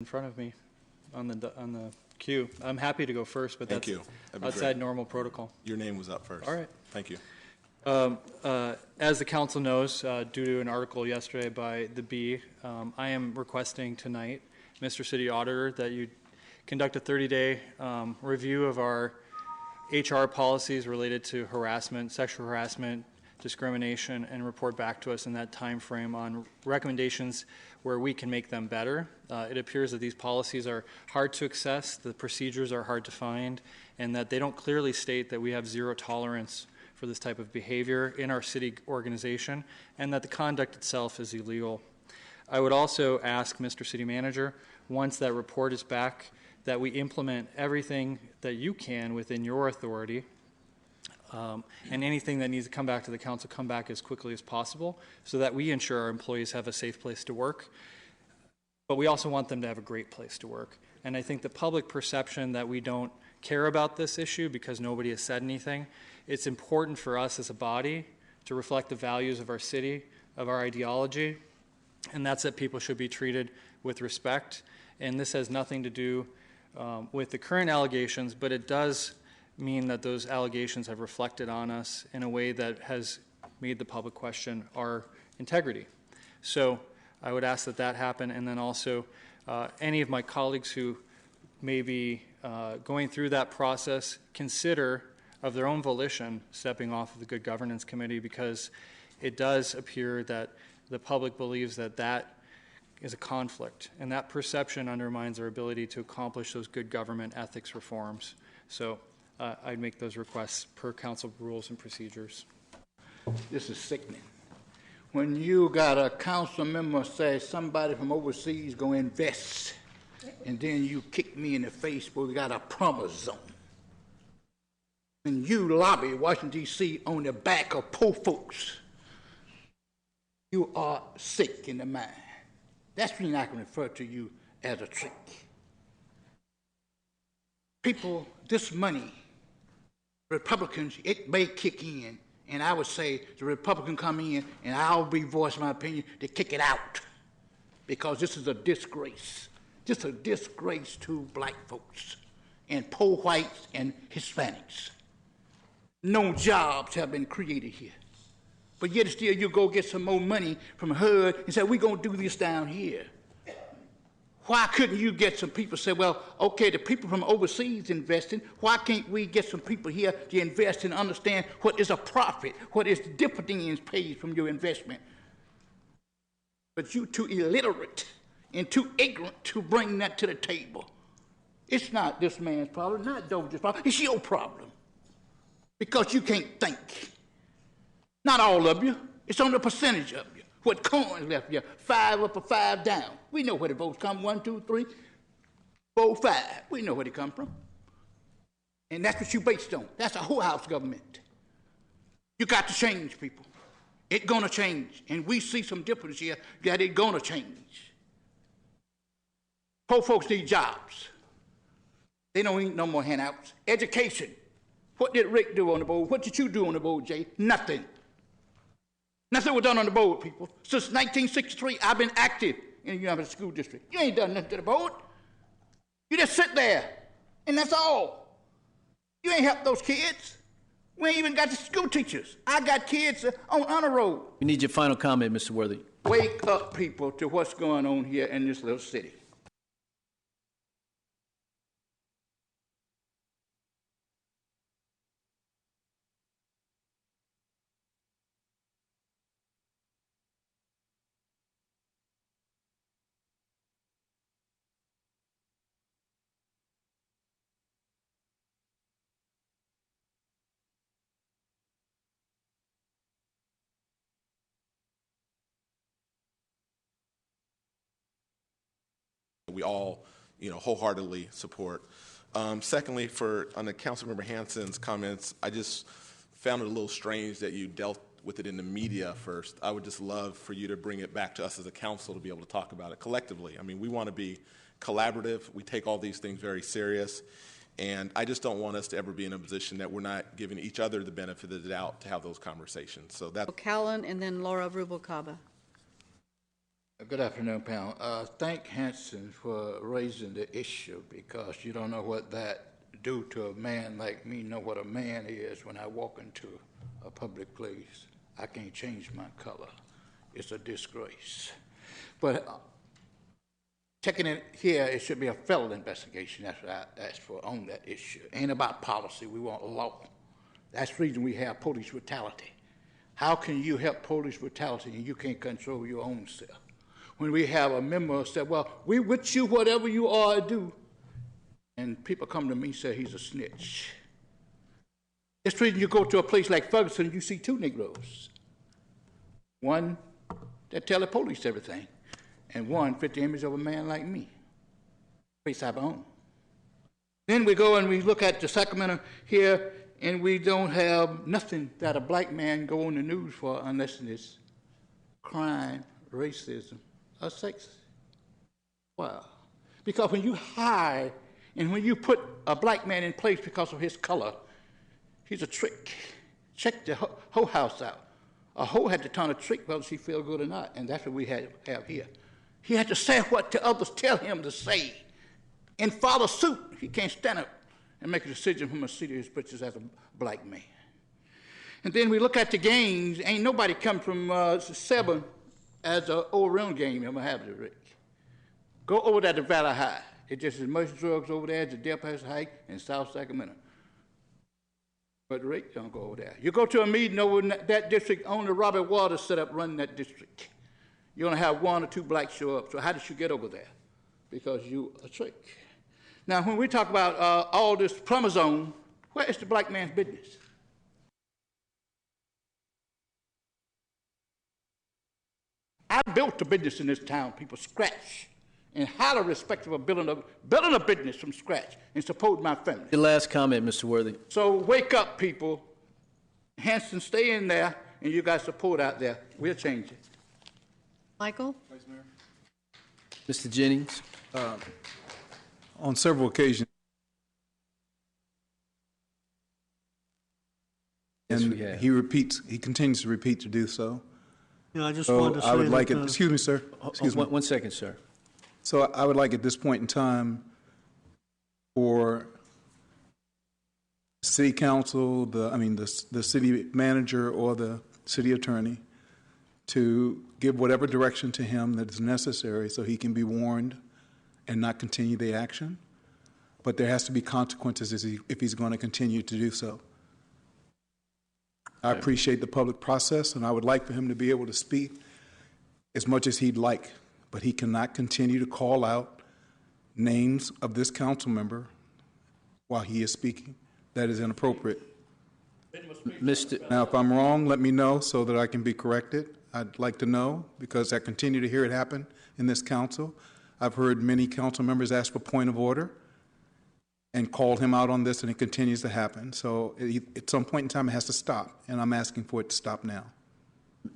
in front of me on the queue. I'm happy to go first, but that's outside normal protocol. Your name was up first. All right. Thank you. As the council knows, due to an article yesterday by the Bee, I am requesting tonight, Mr. City Auditor, that you conduct a 30-day review of our HR policies related to harassment, sexual harassment, discrimination, and report back to us in that time frame on recommendations where we can make them better. It appears that these policies are hard to access, the procedures are hard to find, and that they don't clearly state that we have zero tolerance for this type of behavior in our city organization, and that the conduct itself is illegal. I would also ask Mr. City Manager, once that report is back, that we implement everything that you can within your authority, and anything that needs to come back to the council, come back as quickly as possible so that we ensure our employees have a safe place to work. But we also want them to have a great place to work. And I think the public perception that we don't care about this issue because nobody has said anything, it's important for us as a body to reflect the values of our city, of our ideology, and that's that people should be treated with respect. And this has nothing to do with the current allegations, but it does mean that those allegations have reflected on us in a way that has made the public question our integrity. So I would ask that that happen, and then also any of my colleagues who may be going through that process consider of their own volition stepping off of the Good Governance Committee, because it does appear that the public believes that that is a conflict, and that perception undermines our ability to accomplish those good government ethics reforms. So I'd make those requests per council rules and procedures. This is sickening. When you got a council member say somebody from overseas go invest, and then you kick me in the face, but we got a promise zone. And you lobby Washington, D.C. on the back of poor folks. You are sick in the mind. That's when I can refer to you as a trick. People, this money, Republicans, it may kick in, and I would say the Republican come in, and I'll be voicing my opinion to kick it out, because this is a disgrace. Just a disgrace to black folks and poor whites and Hispanics. No jobs have been created here. But yet still you go get some more money from HUD and say, we're going to do this down here. Why couldn't you get some people say, well, okay, the people from overseas investing, why can't we get some people here to invest and understand what is a profit, what is the dividends paid from your investment? But you too illiterate and too ignorant to bring that to the table. It's not this man's problem, not Doja's problem, it's your problem. Because you can't think. Not all of you, it's on the percentage of you. What coins left you, 5 up or 5 down. We know where the votes come, 1, 2, 3, 4, 5. We know where they come from. And that's what you based on. That's a whole house government. You got to change, people. It's gonna change. And we see some difference here that it's gonna change. Poor folks need jobs. They don't need no more handouts. Education. What did Rick do on the board? What did you do on the board, Jay? Nothing. Nothing was done on the board, people. Since 1963, I've been active in the United School District. You ain't done nothing to the board. You just sit there, and that's all. You ain't helped those kids. We ain't even got the school teachers. I got kids on honor roll. We need your final comment, Mr. Worthy. Wake up, people, to what's going on here in this little city. We all, wholeheartedly support. Secondly, on the Councilmember Hansen's comments, I just found it a little strange that you dealt with it in the media first. I would just love for you to bring it back to us as a council to be able to talk about it collectively. I mean, we want to be collaborative. We take all these things very serious. And I just don't want us to ever be in a position that we're not giving each other the benefit of the doubt to have those conversations. So that. Callan and then Laura Rubalcaba. Good afternoon, panel. Thank Hansen for raising the issue because you don't know what that do to a man like me, know what a man is when I walk into a public place. I can't change my color. It's a disgrace. But checking it here, it should be a federal investigation. That's what I asked for on that issue. Ain't about policy. We want law. That's the reason we have police brutality. How can you help police brutality and you can't control your own self? When we have a member say, well, we with you whatever you are do, and people come to me and say he's a snitch. It's the reason you go to a place like Ferguson and you see two Negroes. One that tell the police everything, and one fit the image of a man like me, face I own. Then we go and we look at the Sacramento here, and we don't have nothing that a black man go on the news for unless it's crime, racism, or sex. Wow. Because when you hide and when you put a black man in place because of his color, he's a trick. Check the whole house out. A hoe had to turn a trick whether she feel good or not, and that's what we have here. He had to say what the others tell him to say and follow suit. He can't stand up and make a decision from a seat of his britches as a black man. And then we look at the games. Ain't nobody come from 7 as an all-round game. I'm going to have it, Rick. Go over there to Valley High. It's just as much drugs over there as the Del Paso Hike in South Sacramento. But Rick don't go over there. You go to a meeting over in that district, only Robert Waters set up running that district. You only have 1 or 2 blacks show up. So how did you get over there? Because you a trick. Now, when we talk about all this plumber zone, where is the black man's business? I built a business in this town, people, scratch, and highly respectful of building a business from scratch and support my family. Your last comment, Mr. Worthy. So wake up, people. Hansen, stay in there, and you guys support out there. We'll change it. Michael? Vice Mayor. Mr. Jennings. On several occasions, Yes, and we have. he continues to repeat to do so. Yeah, I just So wanted to say I would like that, it, excuse me, sir. Excuse me. One second, sir. So I would like at this point in time for city council, the city manager or the city attorney to give whatever direction to him that is necessary so he can be warned and not continue the action. But there has to be consequences if he's going to continue to do so. I appreciate the public process, and I would like for him to be able to speak as much as he'd like, but he cannot continue to call out names of this council member while he is speaking. That is inappropriate. Now, if I'm wrong, let me know so that I can be corrected. I'd like to know because I continue to hear it happen in this council. I've heard many council members ask for point of order and called him out on this, and it continues to happen. So at some point in time, it has to stop, and I'm asking for it to stop now.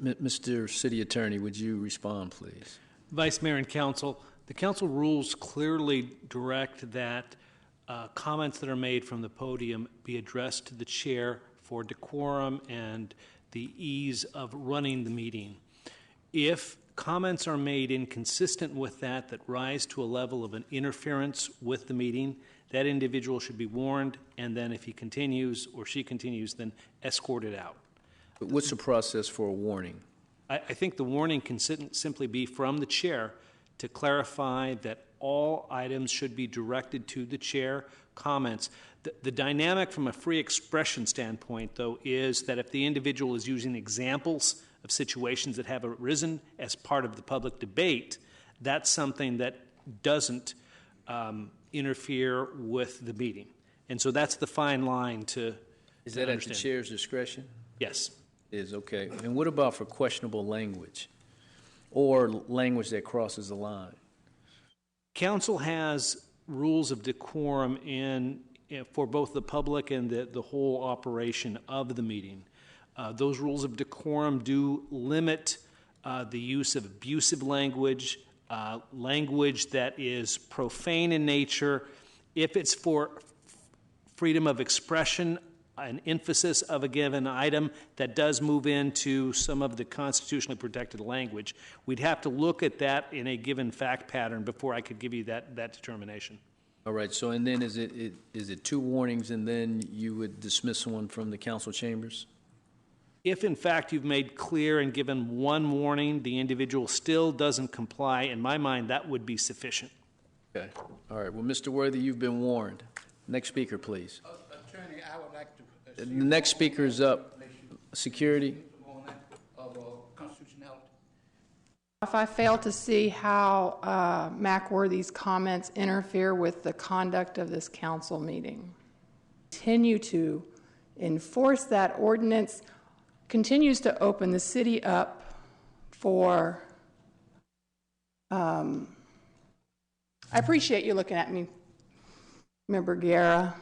Mr. City Attorney, would you respond, please? Vice Mayor and Council, the council rules clearly direct that comments that are made from the podium be addressed to the chair for decorum and the ease of running the meeting. If comments are made inconsistent with that rise to a level of an interference with the meeting, that individual should be warned, and then if he continues or she continues, then escorted out. But what's the process for a warning? I think the warning can simply be from the chair to clarify that all items should be directed to the chair. Comments. The dynamic from a free expression standpoint, though, is that if the individual is using examples of situations that have arisen as part of the public debate, that's something that doesn't interfere with the meeting. And so that's the fine line to Is that understand. at the chair's discretion? Yes. Is okay. And what about for questionable language or language that crosses the line? Council has rules of decorum for both the public and the whole operation of the meeting. Those rules of decorum do limit the use of abusive language, language that is profane in nature. If it's for freedom of expression, an emphasis of a given item that does move into some of the constitutionally protected language, we'd have to look at that in a given fact pattern before I could give you that determination. All right, so and then is it 2 warnings and then you would dismiss someone from the council chambers? If in fact you've made clear and given 1 warning, the individual still doesn't comply, in my mind, that would be sufficient. Okay. All right, well, Mr. Worthy, you've been warned. Next speaker, please. Attorney, I would like to. The next speaker is up. Security. On that of constitutionality. If I fail to see how Mack Worthy's comments interfere with the conduct of this council meeting, continue to enforce that ordinance, continues to open the city up for, I appreciate you looking at me, Member Guerra.